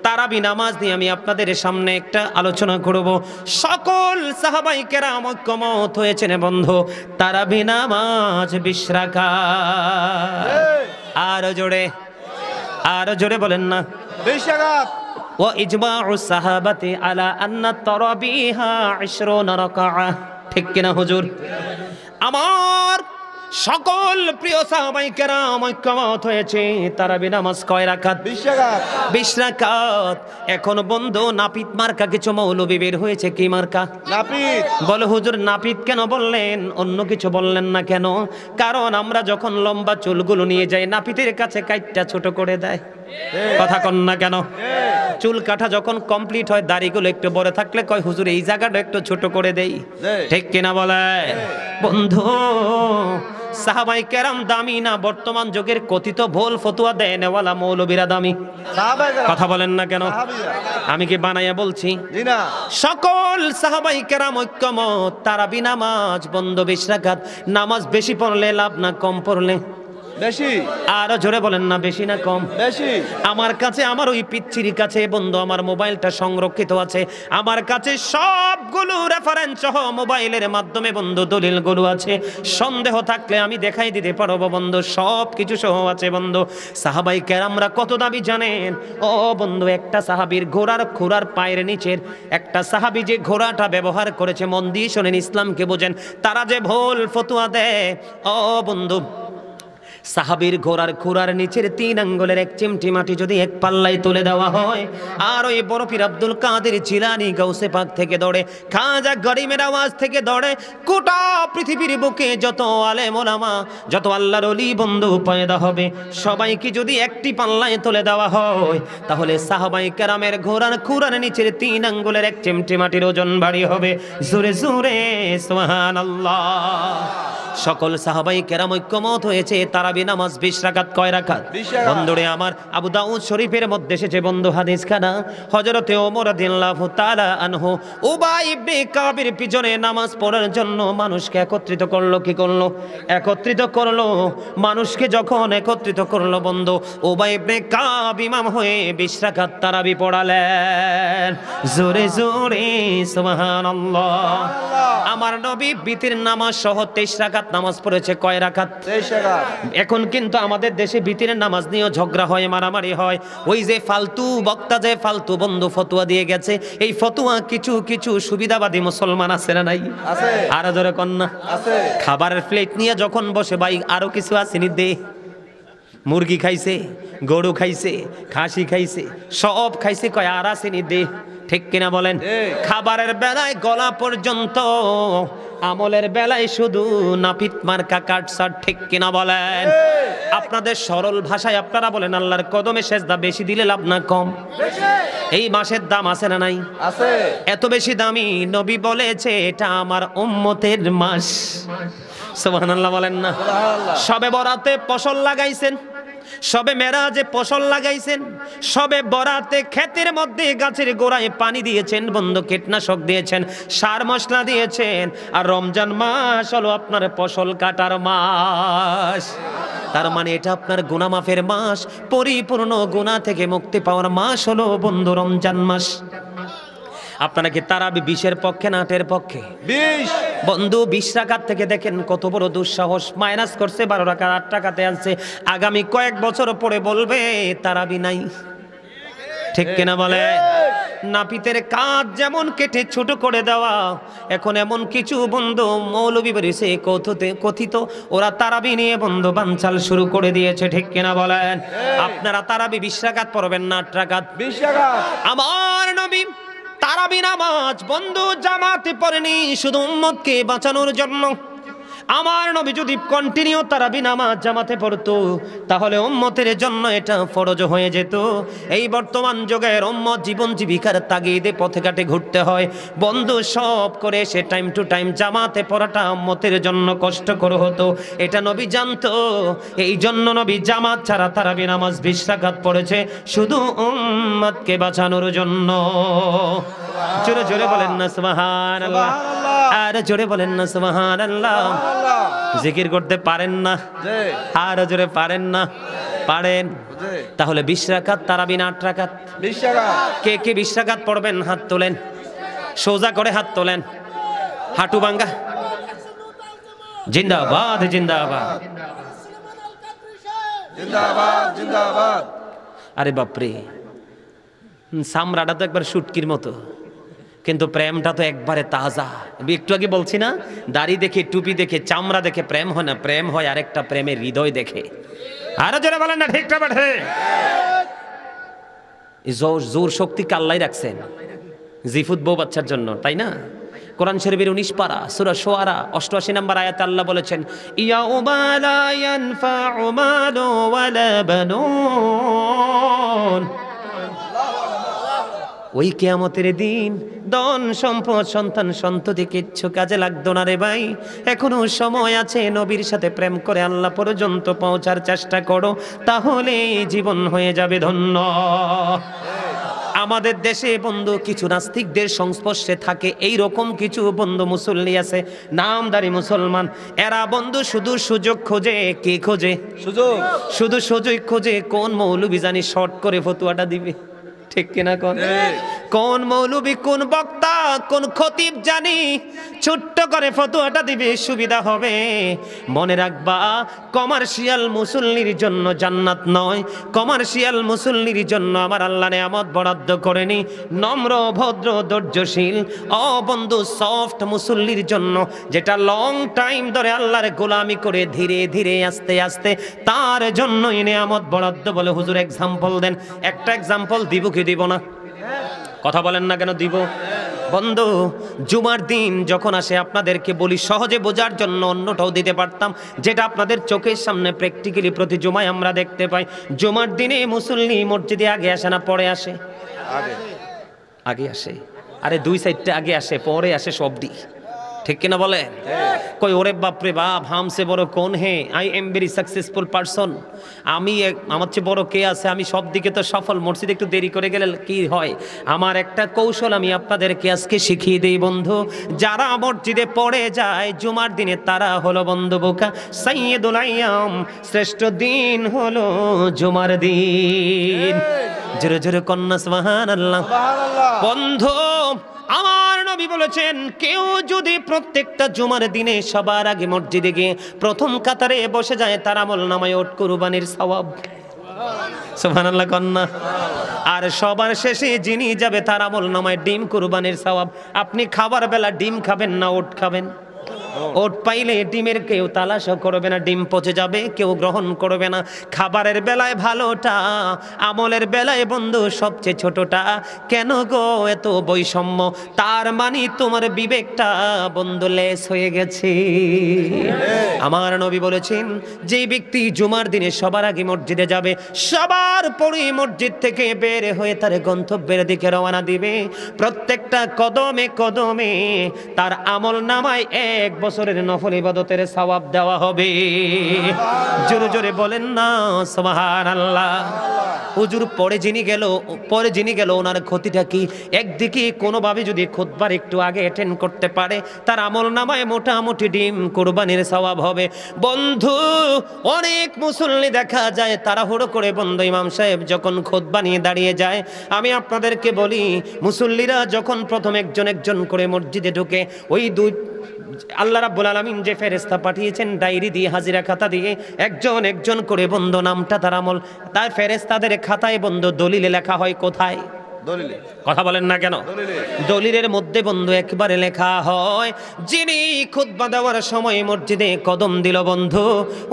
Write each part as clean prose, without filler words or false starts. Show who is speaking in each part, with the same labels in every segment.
Speaker 1: তারাবি নামাজ নিয়ে আমি আপনাদের সামনে একটা আলোচনা করব। সকল সাহাবায়ে কেরাম ঐক্যমত হয়েছেন বন্ধু, তারাবি নামাজ 20 রাকাত। আরো জোরে বলেন না,
Speaker 2: 20 রাকাত।
Speaker 1: ওয়া ইজমাউস সাহাবাতি আলা আন্না তারাবিহা 20 রাকাআহ। ঠিক কিনা হুজুর? আমার সকল প্রিয় সাহাবায়ে কেরাম ঐক্যমত হয়েছে তারাবি নামাজ কয় রাকাত?
Speaker 2: 20 রাকাত।
Speaker 1: 20 রাকাত। এখন বন্ধু নাপিত মার্কা কিছু মৌলবি বের হয়েছে। কি মার্কা?
Speaker 2: নাপিত।
Speaker 1: বলে হুজুর নাপিত কেন বললেন, অন্য কিছু বললেন না কেন? কারণ আমরা যখন লম্বা চুলগুলো নিয়ে যাই নাপিতের কাছে কাইটটা ছোট করে দেয়। কথা কন না কেন? চুল কাটা যখন কমপ্লিট হয় দাড়িগুলো একটু বড় থাকলে কয় হুজুর এই জায়গাটা একটু ছোট করে দেই। ঠিক কিনা বলে? বন্ধু সাহাবায়ে কেরাম দামি না বর্তমান যুগের কথিত ভুল ফতোয়া দেয় নেওয়ালা মৌলবীরা দামি? কথা বলেন না কেন? আমি কি বানাইয়া বলছি?
Speaker 2: জি না।
Speaker 1: সকল সাহাবায়ে কেরাম ঐক্যমত তারাবি নামাজ বন্ধ 20 রাকাত। নামাজ বেশি পড়লে লাভ না কম পড়লে?
Speaker 2: বেশি।
Speaker 1: আরো জোরে বলেন না, বেশি না কম?
Speaker 2: বেশি।
Speaker 1: আমার কাছে আমার ওই পিচ্ছির কাছে বন্ধু আমার মোবাইলটা সংরক্ষিত আছে। আমার কাছে সবগুলো রেফারেন্স সহ মোবাইলের মাধ্যমে বন্ধু দলিলগুলো আছে। সন্দেহ থাকলে আমি দেখাই দিতে পারবো বন্ধু, সব কিছু সহ আছে বন্ধু। সাহাবায়ে কেরামরা কত দাবি জানেন? ও বন্ধু একটা সাহাবীর ঘোড়ার খুরার পায়ের নিচের একটা সাহাবী যে ঘোড়াটা ব্যবহার করেছে, মন দিয়ে শোনেন, ইসলামকে বোঝেন, তারা যে ভুল ফতোয়া দেয়। ও বন্ধু সাহাবীর ঘোড়ার খুরার নিচের 3 আঙ্গুলের 1 চিমটি মাটি যদি এক পাল্লায় তুলে দেওয়া হয়, আর ওই বড় পীর আব্দুল কাদের জিলানী গাউসে পাক থেকে ধরে খাজা গরিমের আওয়াজ থেকে ধরে গোটা পৃথিবীর বুকে যত আলেম ওলামা যত আল্লাহর ওলি বন্ধু পয়দা হবে সবাইকে যদি একটি পাল্লায় তুলে দেওয়া হয়, তাহলে সাহাবায়ে কেরামের ঘোড়ার খুরার নিচের 3 আঙ্গুলের 1 চিমটি মাটির ওজন ভারী হবে। জোরে জোরে সুবহানাল্লাহ। সকল সাহাবায়ে কেরাম ঐক্যমত হয়েছে তারাবি নামাজ 20 রাকাত। কয় রাকাত? বন্ধুরে আমার আবু দাউদ শরীফের মধ্যে এসেছে বন্ধু হাদিস খানা, হযরতে ওমর রাদিয়াল্লাহু তাআলা আনহু উবাই ইবনে কাবের পিছনে নামাজ পড়ার জন্য মানুষকে একত্রিত করলো। কি করলো? একত্রিত করলো। মানুষকে যখন একত্রিত করলো বন্ধু, উবাই ইবনে কাব ইমাম হয়ে 20 রাকাত তারাবি পড়ালেন। জোরে জোরে সুবহানাল্লাহ। আমার নবী বিতির নামাজ সহ 23 রাকাত নামাজ পড়েছে। কয় রাকাত?
Speaker 2: 23 রাকাত।
Speaker 1: এখন কিন্তু আমাদের দেশে বিতিরের নামাজ নিয়ে ঝগড়া হয়, মারামারি হয়। ওই যে ফালতু বক্তা যে ফালতু বন্ধু ফতোয়া দিয়ে গেছে, এই ফতোয়া কিছু কিছু সুবিধাবাদী মুসলমান আছে না নাই?
Speaker 2: আছে।
Speaker 1: আরো জোরে কন্যা
Speaker 2: আছে।
Speaker 1: খাবারের প্লেট নিয়ে যখন বসে ভাই আরো কিছু আসেনি দে, মুরগি খাইছে, গরু খাইছে, খাসি খাইছে, সব খাইছে, কয় আর আসেনি দে। ঠিক কিনা বলেন? খাবারের বেলায় গলা পর্যন্ত, আমলের বেলায় শুধু নাপিত মার্কা কাটসাট। ঠিক কিনা বলেন? আপনাদের সরল ভাষায় আপনারা বলেন আল্লাহর কদমে সেজদা বেশি দিলে লাভ না কম? এই মাসের দাম আছে না নাই?
Speaker 2: আছে।
Speaker 1: এত বেশি দামি নবী বলেছে এটা আমার উম্মতের মাস। সুবহানাল্লাহ বলেন না? সবে বরাতে ফসল লাগাইছেন, সবে মেরাজে ফসল লাগাইছেন, সবে বরাতে ক্ষেতের মধ্যে গাছের গোড়ায় পানি দিয়েছেন বন্ধু, কীটনাশক দিয়েছেন, সার মশলা দিয়েছেন। আর রমজান মাস হলো আপনার ফসল কাটার মাস। তার মানে এটা আপনার গুনাহ মাফের মাস, পরিপূর্ণ গুনাহ থেকে মুক্তি পাওয়ার মাস হলো বন্ধু রমজান মাস। আপনারা কি তারাবি 20-এর পক্ষে না 8-এর পক্ষে? 20 বন্ধু। 20 রাকাত থেকে দেখেন কত বড় দুঃসাহস, মাইনাস করছে 12 রাকাত 8 টাকাতে আনছে। আগামী কয়েক বছর পরে বলবে তারাবি নাই। ঠিক কিনা বলে? নাপিতের কাজ যেমন কেটে ছোট করে দেওয়া, এখন এমন কিছু বন্ধু মৌলবি বেরিয়েছে কথিত ওরা তারাবি নিয়ে বন্ধু বানচাল শুরু করে দিয়েছে। ঠিক কিনা বলেন? আপনারা তারাবি 20 রাকাত পড়বেন না 8 রাকাত? 20 রাকাত। আমার নবী তারাবি নামাজ বন্ধু জামাতে পড়েনি শুধু উম্মতকে বাঁচানোর জন্য। আমার নবী যদি কন্টিনিউ তারাবি নামাজ জামাতে পড়তো, তাহলে উম্মতের জন্য এটা ফরজ হয়ে যেত। এই বর্তমান যুগের উম্মত জীবন জীবিকার তাগিদে পথে ঘাটে ঘুরতে হয় বন্ধু, সব করে সে টাইম টু টাইম জামাতে পড়াটা উম্মতের জন্য কষ্টকর হতো। এটা নবী জানতো, এই জন্য নবী জামাত ছাড়া তারাবি নামাজ 20 রাকাত পড়েছে শুধু উম্মতকে বাঁচানোর জন্য। জোরে জোরে বলেন না সুবহানাল্লাহ। আর জোরে বলেন না সুবহানাল্লাহ।
Speaker 2: সুবহানাল্লাহ।
Speaker 1: জিকির করতে পারেন না?
Speaker 2: জি।
Speaker 1: আর জোরে পারেন না? পারেন।
Speaker 2: জি।
Speaker 1: তাহলে 20 রাকাত তারাবি না 8 রাকাত?
Speaker 2: 20 টাকা।
Speaker 1: কে কে 20 রাকাত পড়বেন হাত তোলেন, সোজা করে হাত তোলেন, হাঁটু ভাঙ্গা। জিন্দাবাদ জিন্দাবাদ।
Speaker 2: জিন্দাবাদ জিন্দাবাদ।
Speaker 1: আরে বাপরে, সামরাটা তো একবার শুটকির মতো, কিন্তু প্রেমটা তো একবারে তাজা। একটু আগে বলছি না, দাড়ি দেখে, টুপি দেখে, চামড়া দেখে প্রেম হয় না, প্রেম হয় আরেকটা প্রেমের হৃদয় দেখে। আরো জোরে বলেন না, ঠিকটা বাঠে? জোর শক্তি কাল্লাই রাখছেন জিফুত বউ বাচ্চার জন্য, তাই না? কোরআন শরীফের 19 পারা সূরা শুআরা 88 নম্বর আয়াতে আল্লাহ বলেছেন, ইয়াউমা লা ইয়ানফাউ মালু ওয়ালা বানুন। ওই কিয়ামতের দিন ধন সম্পদ সন্তান সন্ততি কিচ্ছু কাজে লাগতো না রে ভাই। এখনো সময় আছে, নবীর সাথে প্রেম করে আল্লাহ পর্যন্ত পৌঁছার চেষ্টা করো, তাহলে জীবন হয়ে যাবে ধন্য। আমাদের দেশে বন্ধু কিছু নাস্তিকদের সংস্পর্শে থাকে, এই রকম কিছু বন্ধু মুসল্লি আছে, নামদারি মুসলমান। এরা বন্ধু শুধু সুযোগ খোঁজে। কে খোঁজে?
Speaker 2: সুযোগ।
Speaker 1: শুধু সুযোগ খোঁজে কোন মৌলবি জানি শর্ট করে ফতুয়াটা দিবে, ঠিক কিনা? কোন মৌলবি, কোন বক্তা, কোন খতিব জানি ছোট্ট করে ফতুয়াটা দিবে, সুবিধা হবে। মনে রাখবা, কমার্শিয়াল মুসল্লির জন্য জান্নাত নয়, কমার্শিয়াল মুসল্লির জন্য আমার আল্লাহ নেয়ামত বরাদ্দ করেনি। নম্র, ভদ্র, ধৈর্যশীল, বন্ধু সফট মুসল্লির জন্য, যেটা লং টাইম ধরে আল্লাহর গোলামি করে ধীরে ধীরে আস্তে আস্তে, তার জন্যই নেয়ামত বরাদ্দ বলে। হুজুর এক্সাম্পল দেন। একটা এক্সাম্পল দিব কি দিব না? কথা বলেন না কেন? দিব। বন্ধু, জুমার দিন যখন আসে আপনাদেরকে বলি সহজে বোঝার জন্য, অন্যটাও দিতে পারতাম, যেটা আপনাদের চোখের সামনে প্র্যাকটিক্যালি প্রতি জুমায় আমরা দেখতে পাই। জুমার দিনে মুসল্লি মসজিদে আগে আসে না পরে আসে? আগে আসে। আরে 2 সাইডটা আগে আসে, পরে আসে সবদি, ঠিক কিনা বলে? কই ওরে বাপরে বাপ, হামসে বড় কোন হে, I am very successful person. আমি আমার চেয়ে বড় কে আছে? আমি সব দিকে তো সফল। মসজিদে একটু দেরি করে গেলে কি হয়? আমার একটা কৌশল আমি আপনাদেরকে আজকে শিখিয়ে দিই বন্ধু। যারা মসজিদে পড়ে যায় জুমার দিনে, তারা হলো বন্ধু বোকা। সাইয়্যিদুল আইয়াম, শ্রেষ্ঠ দিন হলো জুমার দিন। জোরে জোরে কন্যা সুবহানাল্লাহ। বন্ধু, আমার নবী বলেছেন, কেউ যদি প্রত্যেকটা জুমার দিনে সবার আগে মসজিদে গিয়ে প্রথম কাতারে বসে যায়, তার আমল নামায় ওট কুরবানির সওয়াব। সুবহানাল্লাহ কন্যা। আর সবার শেষে যিনি যাবে, তার আমল নামায় ডিম কুরবানির সওয়াব। আপনি খাবার বেলা ডিম খাবেন না ওট খাবেন? ওট পাইলে ডিমের কেউ তালাশও করবে না, ডিম পচে যাবে, কেউ গ্রহণ করবে না। খাবারের বেলায় ভালোটা, আমলের বেলায় বন্ধু সবচেয়ে ছোটটা। কেন গো এত বৈষম্য? তার মানে তোমার বিবেকটা বন্ধু লেস হয়ে গেছে। আমার নবী বলেছেন, যে ব্যক্তি জুমার দিনে সবার আগে মসজিদে যাবে, সবার পরে মসজিদ থেকে বের হয়ে তার গন্তব্যের দিকে রওনা দিবে, প্রত্যেকটা কদমে কদমে তার আমল নামায় 1 বছরের নফল ইবাদতের সওয়াব দেওয়া হবে। জোরে জোরে বলেন না সুবহানাল্লাহ। হুজুর পরে যিনি গেল ওনার ক্ষতিটা কি? একদিকে কোনোভাবে যদি খুতবার একটু আগে অ্যাটেন্ড করতে পারে, তার আমল নামায় মোটামুটি ডিম কুরবানির সওয়াব হবে। বন্ধু, অনেক মুসল্লি দেখা যায় তাড়াহুড়ো করে বন্ধু ইমাম সাহেব যখন খুতবা নিয়ে দাঁড়িয়ে যায়, আমি আপনাদেরকে বলি, মুসল্লিরা যখন প্রথম একজন একজন করে মসজিদে ঢুকে, ওই আল্লাহ রাব্বুল আলামিন যে ফেরেশতা পাঠিয়েছেন ডায়েরি দিয়ে, হাজিরা খাতা দিয়ে, একজন একজন করে বন্ধু নামটা তার আমল, তার ফেরেশতাদের খাতায় বন্ধু দলিলে লেখা হয়। কোথায়?
Speaker 2: দলিলে।
Speaker 1: কথা বলেন না কেন? দলিলের মধ্যে বন্ধু একবারে লেখা হয়, যিনি খুতবা দেওয়ার সময় মসজিদে কদম দিল বন্ধু,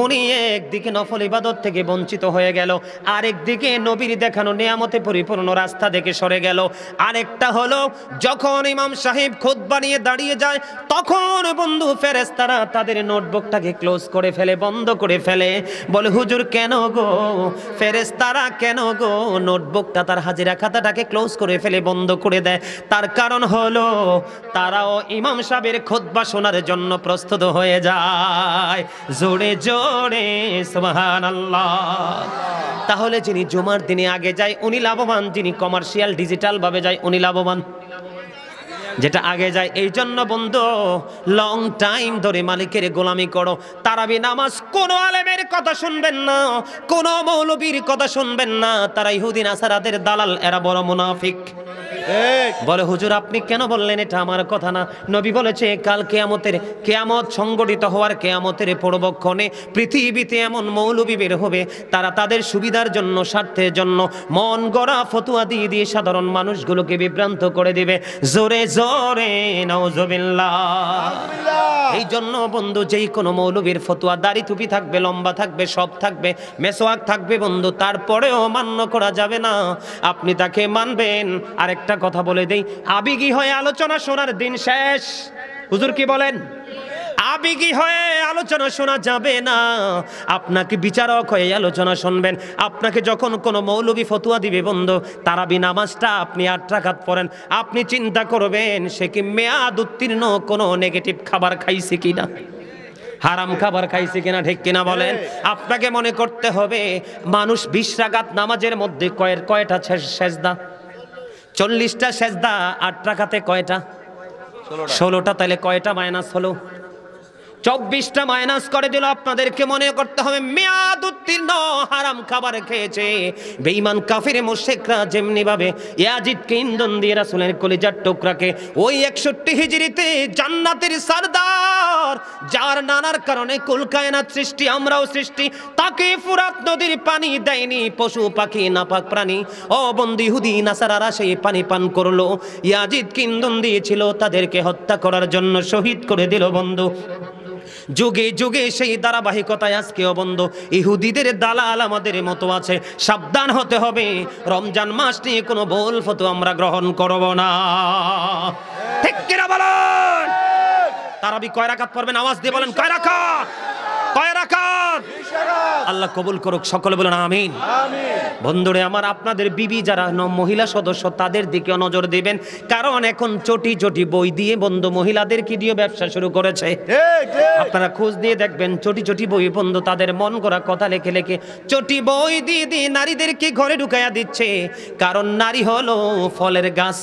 Speaker 1: উনি একদিকে নফল ইবাদত থেকে বঞ্চিত হয়ে গেল, আরেকদিকে নবীর দেখানো নিয়ামতে পরিপূর্ণ রাস্তা থেকে সরে গেল। আরেকটা হলো, যখন ইমাম সাহেব খুতবা নিয়ে দাঁড়িয়ে যায়, তখন বন্ধু ফেরেশতারা তাদের নোটবুকটাকে ক্লোজ করে ফেলে, বন্ধ করে ফেলে। বলে, হুজুর কেন গো? ফেরেশতারা কেন গো নোটবুকটা, তার হাজিরা খাতাটাকে ক্লোজ করে ফেলে, বন্ধ করে দেয়? তার কারণ হলো, তারাও ইমাম সাহেবের খুতবা শোনার জন্য প্রস্তুত হয়ে যায়। জোরে জোরে সুবহানাল্লাহ। তাহলে যিনি জুমার দিনে আগে যায় উনি লাভবান, যিনি কমার্শিয়াল ডিজিটাল ভাবে যায় উনি লাভবান। যেটা আগে যায়। এই জন্য বন্ধু লং টাইম ধরে মালিকের গোলামি করো। তারাবি নামাজ কোন আলেমের কথা শুনবেন না, কোন মৌলবীর কথা শুনবেন না, তারা ইহুদি নাসারাদের দালাল, এরা বড় মুনাফিক। বলে হুজুর আপনি কেন বললেন? এটা আমার কথা না, নবী বলেছে কাল কিয়ামত সংগঠিত হওয়ার কিয়ামতের পূর্বক্ষণে পৃথিবীতে এমন মৌলবী বের হবে, তারা তাদের সুবিধার জন্য, স্বার্থের জন্য মন গড়া ফতুয়া দিয়ে দিয়ে সাধারণ মানুষগুলোকে বিভ্রান্ত করে দিবে। জোরে জোরে নাউজুবিল্লাহ। এই জন্য বন্ধু যেই কোনো মৌলবীর ফতুয়া, দাড়ি টুপি থাকবে, লম্বা থাকবে, সব থাকবে, মেসওয়াক থাকবে বন্ধু, তারপরেও মান্য করা যাবে না, আপনি তাকে মানবেন। আরেকটা কথা বলে দেই, আবেগী হয়ে আলোচনা শোনার দিন শেষ। হুজুর কি বলেন? আবেগী হয়ে আলোচনা শোনা যাবে না, আপনাকে বিচারক হয়ে আলোচনা শুনবেন। আপনাকে যখন কোনো মৌলবী ফতুয়া দিবে বন্ধু, তারাবি নামাজটা আপনি 8 রাকাত পড়েন, আপনি চিন্তা করবেন সে কি মেয়াদ উত্তীর্ণ কোনো নেগেটিভ খাবার খাইছে কিনা, হারাম খাবার খাইছে কিনা, ঠিক কিনা বলেন? আপনাকে মনে করতে হবে মানুষ 20 রাকাত নামাজের মধ্যে কয়টা সেজদা? 40টা সেজদা, 8 রাকাতে কয়টা? 16টা। তাহলে কয়টা মাইনাস হলো? 24টা মাইনাস করে দিল। আপনাদেরকে মনে করতে হবে মেয়াদ উত্তীর্ণ হারাম খাবার খেয়েছে বেঈমান কাফির মুশরিকরা যেমনি ভাবে ইয়াজিদকে ইন্ধন দিয়ে রাসূলের কলিজার টুকরাকে ওই 61 হিজরিতে জান্নাতের সরদার, যার নানার কারণে কুল কায়নাত সৃষ্টি, আমরাও সৃষ্টি, তাকে ফুরাত নদীর পানি দেয়নি পশু পাখি নাপাক প্রাণী। ও বন্ধু ইহুদি নাসারারা সেই পানি পান করলো, ইয়াজিদকে ইন্ধন দিয়েছিল তাদেরকে হত্যা করার জন্য, শহীদ করে দিল বন্ধু। যুগে যুগে সেই ধারাবাহিকতায় আজকেও বন্ধু ইহুদিদের দালাল আমাদের মতো আছে। সাবধান হতে হবে, রমজান মাস নিয়ে কোনো ভুল ফতোয়া আমরা গ্রহণ করব না। ঠিক কিনা বলেন? তারাবি কয় রাকাত পড়বেন? আওয়াজ দিয়ে বলেন কয় রাকাত? কয় রাকাত? আল্লাহ কবুল করুক, সকলে বলেন আমিন। বন্ধুরে আমার, আপনাদের বিবি যারা মহিলা সদস্য তাদের দিকেও নজর দিবেন, কারণ এখন চটি চটি বই দিয়ে বন্ধু মহিলাদেরকে দিয়ে ব্যবসা শুরু করেছে। আপনারা খোঁজ দিয়ে দেখবেন চটি চটি বই বন্ধু তাদের মন করা কথা লেখে লেখে চটি বই দিয়ে দিয়ে নারীদেরকে ঘরে ঢুকাইয়া দিচ্ছে, কারণ নারী হলো ফলের গাছ।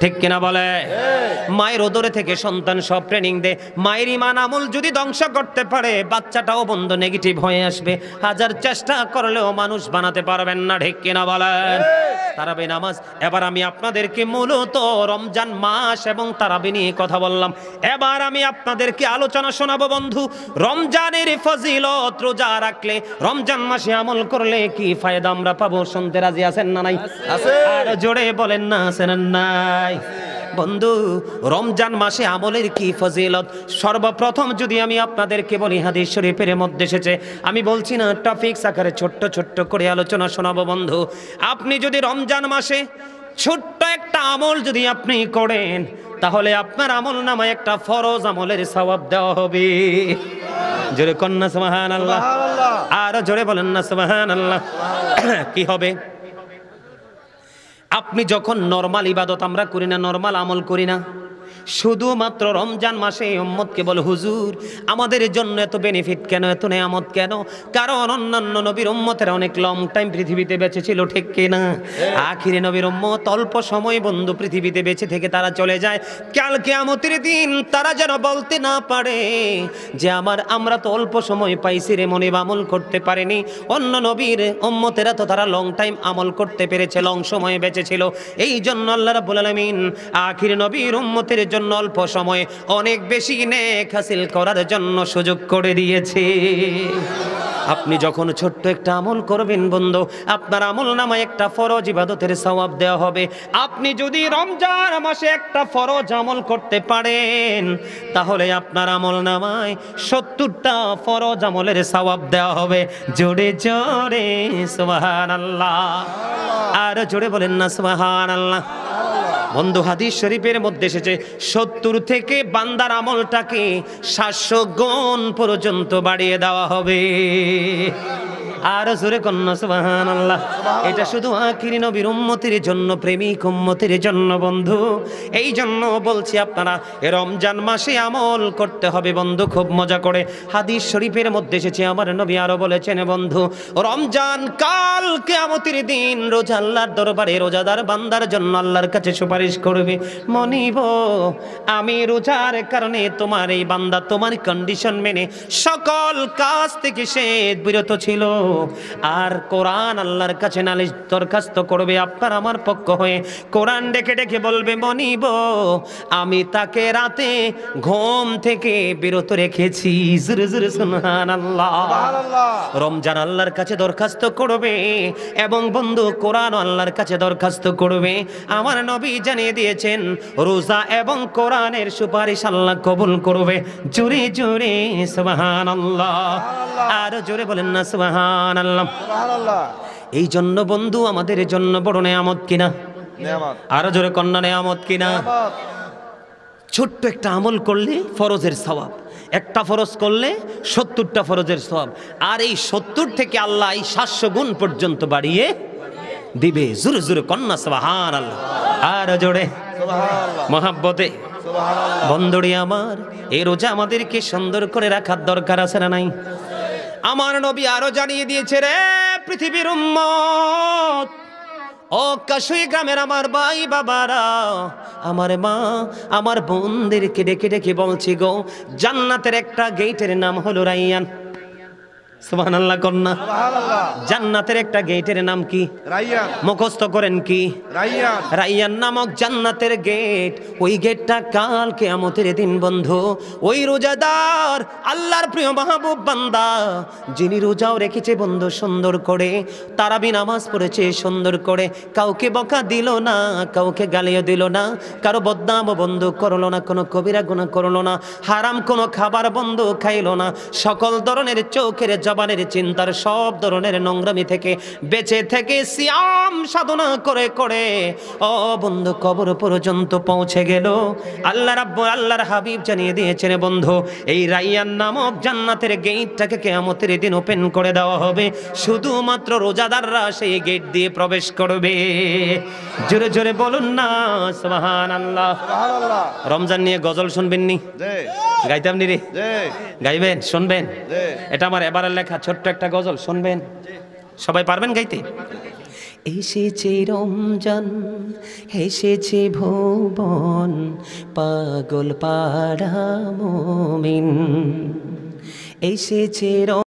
Speaker 1: ঠিক কিনা বলে? মায়ের ওদরে থেকে সন্তান সব ট্রেনিং দে, মায়ের ইমান আমল যদি ধ্বংস করতে পারে বাচ্চাটাও বন্ধ নেগেটিভ হয়ে আসবে। হাজার চেষ্টা করলেও মানুষ বানাতে পারবেন না। ঠিক কিনা বলেন? তারাবি নামাজ। এবার আমি আপনাদেরকে মূলত রমজান মাস এবং তারাবি নিয়ে কথা বললাম, এবার আমি আপনাদেরকে আলোচনা শোনাবো বন্ধু রমজানের ফজিলত। রোজা রাখলে, রমজান মাসে আমল করলে কি ফায়দা আমরা পাবো? শুনতে রাজি আছেন না নাই? আর জোরে বলেন না আছেন নাই? বন্ধু রমজান মাসে আমলের কি ফজিলত। সর্বপ্রথম যদি আমি আপনাদেরকে বলি হাদিস শরীফের মধ্যে এসেছে, আমি বলছি না টপিকস আকারে ছোট্ট ছোট্ট করে আলোচনা শোনাবো বন্ধু। আপনি যদি রমজান মাসে ছোট্ট একটা আমল যদি আপনি করেন, তাহলে আপনার আমল নামায় একটা ফরজ আমলের সওয়াব দেওয়া হবে। জোরে কন্যা সুবহানাল্লাহ, আর জোরে বলেন না সুবহানাল্লাহ। কি হবে? আপনি যখন নরমাল ইবাদত আমরা করি না, নরমাল আমল করি না, শুধুমাত্র রমজান মাসে উম্মতকে বলে হুজুর আমাদের জন্য এত বেনিফিট কেন, এত নেয়ামত কেন? কারণ অন্যান্য নবীর উম্মতেরা অনেক লং টাইম পৃথিবীতে বেঁচে ছিল, ঠিক কিনা? আখিরে নবীর উম্মত অল্প সময় বন্ধু পৃথিবীতে বেঁচে থেকে তারা চলে যায়। কাল কিয়ামতের দিন তারা যেন বলতে না পারে যে আমরা তো অল্প সময় পাইছি রে মনিব, আমল করতে পারেনি। অন্য নবীর উম্মতেরা তো তারা লং টাইম আমল করতে পেরেছে, লং সময় বেঁচে ছিল। এই জন্য আল্লাহ রাব্বুল আলামিন আখিরে নবীর উম্মতের জন্য অল্প সময়ে অনেক বেশি নেক হাসিল করার জন্য সুযোগ করে দিয়েছে। আপনি যখন ছোট্ট একটা আমল করবেন বন্ধু, আপনার আমল নামায় একটা ফরজ ইবাদতের সওয়াব দেওয়া হবে। আপনি যদি রমজান মাসে একটা ফরজ আমল করতে পারেন, তাহলে আপনার আমল নামায় 70টা ফরজ আমলের সওয়াব দেওয়া হবে। জোরে জোরে সুবহানাল্লাহ, আর জোরে বলেন না সুবহানাল্লাহ। বন্ধু হাদিস শরীফের মধ্যে এসেছে 70 থেকে বান্দার আমলটাকে 700 গুণ পর্যন্ত বাড়িয়ে দেওয়া হবে। আর জোরে কন্যা সুবহানাল্লাহ। এটা শুধু আখিরি নবীর উম্মতের জন্য, প্রেমিক উম্মতের জন্য বন্ধু। এই জন্য বলছি আপনারা এ রমজান মাসে আমল করতে হবে বন্ধু, খুব মজা করে। হাদিস শরীফের মধ্যে এসেছে, আমার নবী আরো বলেছেন বন্ধু, রমজান কাল কিয়ামতের দিন রোজা আল্লাহর দরবারে রোজাদার বান্দার জন্য আল্লাহর কাছে সুপারিশ করবে, মনিব আমি রোজার কারণে তোমার এই বান্দা তোমার কন্ডিশন মেনে সকল কাজ থেকে সে বিরত ছিল, আর কোরআন আল্লাহর কাছে নালিশ দরখাস্ত করবে আপনার আমার পক্ষ হয়ে। কোরআন ডেকে ডেকে বলবে, মনিব আমি তাকে রাতে ঘুম থেকে বিরত রেখেছি। জোরে জোরে সুবহানাল্লাহ। রমজান আল্লাহর কাছে দরখাস্ত করবে এবং বন্ধু কোরআন আল্লাহর কাছে দরখাস্ত করবে। আমার নবী জানিয়ে দিয়েছেন রোজা এবং কোরআনের সুপারিশ আল্লাহ কবুল করবে। জোরে জোরে সুবহানাল্লাহ, আর জোরে বলেন না সুবহানাল্লাহ। এই জন্য বন্ধু আমাদের জন্য বড় নেয়ামত কিনা, আর জোরে কন্যা নেয়ামত কিনা। ছোট্ট একটা আমল করলে ফরজের সওয়াব, একটা ফরজ করলে 70টা ফরজের সওয়াব, আর এই 70 থেকে আল্লাহ এই 700 গুণ পর্যন্ত বাড়িয়ে দিবে। জোরে জোরে কন্যা সুবহানাল্লাহ, আর জোরে মহাব্বতে। বন্ধুরি আমার, এই রোজা আমাদেরকে সুন্দর করে রাখার দরকার আছে না নাই? আমার নবী আরো জানিয়ে দিয়েছে, রে পৃথিবীর উম্মত, ও কাশুই গ্রামের আমার ভাই বাবারা, আমার মা আমার বোনদেরকে ডেকে ডেকে বলছি গো, জান্নাতের একটা গেটের নাম হলো রাইয়ান। সুবহানাল্লাহ কন্যা। জান্নাতের একটা গেটের নাম কি? রাইয়ান। মুখস্থ করেন কি? রাইয়ান। রাইয়ান নামক জান্নাতের গেট, ওই গেটটা কাল কিয়ামতের দিন বন্ধু ওই রোজাদার আল্লাহর প্রিয় মাহবুব বান্দা, যিনি রোজাও রেখেছে বন্ধু সুন্দর করে, তারাবি নামাজ পড়েছে সুন্দর করে, কাউকে বকা দিল না, কাউকে গালিও দিল না, কারো বদনামও বন্ধু করলো না, কোনো কবিরা গুনাহ করলো না, হারাম কোনো খাবার বন্ধু খাইলো না, সকল ধরনের চোখের জবানের চিন্তার সব ধরনের নোংরামি থেকে বেঁচে থেকে সিয়াম সাধনা করে করে ও বন্ধু কবর পর্যন্ত পৌঁছে গেল। আল্লাহর হাবিব জানিয়ে দিয়েছেন বন্ধু, এই রাইয়ান নামক জান্নাতের গেটটাকে কিয়ামতের দিন ওপেন করে দেওয়া হবে, শুধুমাত্র রোজাদাররা সেই গেট দিয়ে প্রবেশ করবে। জোরে জোরে বলুন না সুবহানাল্লাহ। রমজান নিয়ে গজল শুনবেন নি? গাইতাম নি রে? গাইবেন? শুনবেন? এটা আমার এবারের লেখা ছোট্ট একটা গজল, শুনবেন? সবাই পারবেন গাইতে? এসেছে রমজান, এসেছে ভুবন, পাগল পাড়া মুমিন, এসেছে